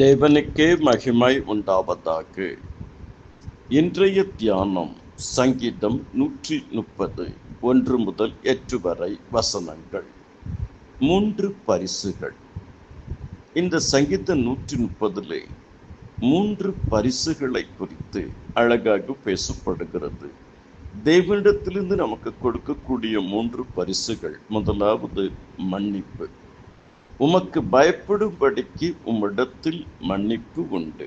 தேவனுக்கே மகிமை உண்டாவதாக. இன்றைய தியானம் சங்கீதம் 130 1 முதல் 8 வரை வசனங்கள். 3 பரிசுகள். இந்த சங்கீதம் 130 3 பரிசுகளை குறித்து அழகாக பேசப்படுகிறது. தேவனிடத்திலிருந்து நமக்கு கொடுக்கக்கூடிய 3 பரிசுகள். முதலாவது மன்னிப்பு. உமக்கு பயப்படும்படிக்கு உம்மிடத்தில் மன்னிப்பு உண்டு.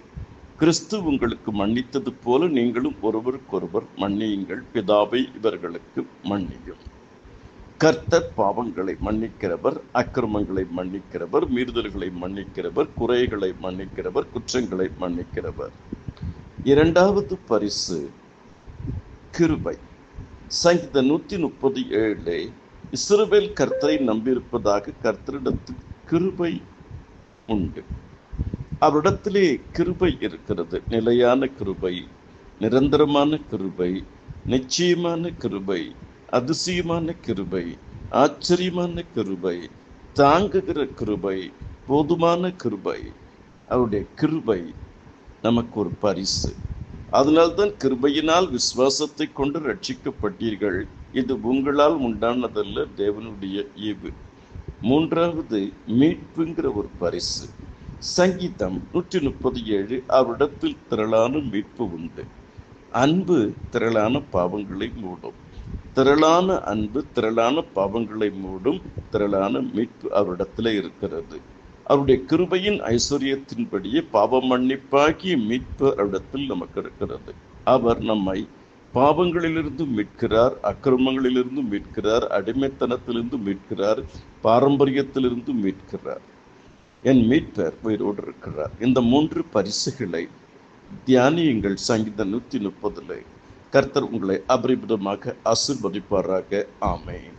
கிறிஸ்து உங்களுக்கு மன்னித்தது போல நீங்களும் ஒருவருக்கொருவர் மன்னியுங்கள். பிதாவை இவர்களுக்கு மன்னியும். கர்த்தர் பாவங்களை மன்னிக்கிறவர், அக்கிரமங்களை மன்னிக்கிறவர், மீறுதல்களை மன்னிக்கிறவர், குறைகளை மன்னிக்கிறவர், குற்றங்களை மன்னிக்கிறவர். இரண்டாவது பரிசு கிருபை. சங்கீதம் 137 இஸ்ரவேல் கர்த்தரை நம்பியிருப்பதாக கர்த்தரிடத்தில் கிருபை உண்டு. அவரிடத்திலே கிருபை இருக்கிறது. நிலையான கிருபை, நிரந்தரமான கிருபை, நிச்சயமான கிருபை, அதிசயமான கிருபை, ஆச்சரியமான கிருபை, தாங்குகிற கிருபை, போதுமான கிருபை. அவருடைய கிருபை நமக்கு ஒரு பரிசு. அதனால்தான் கிருபையினால் விசுவாசத்தை கொண்டு ரட்சிக்கப்பட்டீர்கள். இது உங்களால் உண்டானதல்ல, தேவனுடைய ஈவு. மூன்றாவது மீட்புங்கிற ஒரு பரிசு. சங்கீதம் 137 அவரிடத்தில் திரளான மீட்பு உண்டு. அன்பு திரளான பாவங்களை மூடும். திரளான அன்பு திரளான பாவங்களை மூடும். திரளான மீட்பு அவரிடத்தில் இருக்கிறது. அவருடைய கிருபையின் ஐஸ்வர்யத்தின்படியே பாவ மன்னிப்பாகிய மீட்பு அவரிடத்தில் நமக்கு இருக்கிறது. அவர் நம்மை பாவங்களிலிருந்து மீட்கிறார், அக்கிரமங்களிலிருந்து மீட்கிறார், அடிமைத்தனத்திலிருந்து மீட்கிறார், பாரம்பரியத்திலிருந்து மீட்கிறார். என் மீட்பர் உயிரோடு இருக்கிறார். இந்த 3 பரிசுகளை தியானியுங்கள். சங்கீதம் 130 கர்த்தர் உங்களை அபரிமிதமாக ஆசீர்வதிப்பாராக. ஆமென்.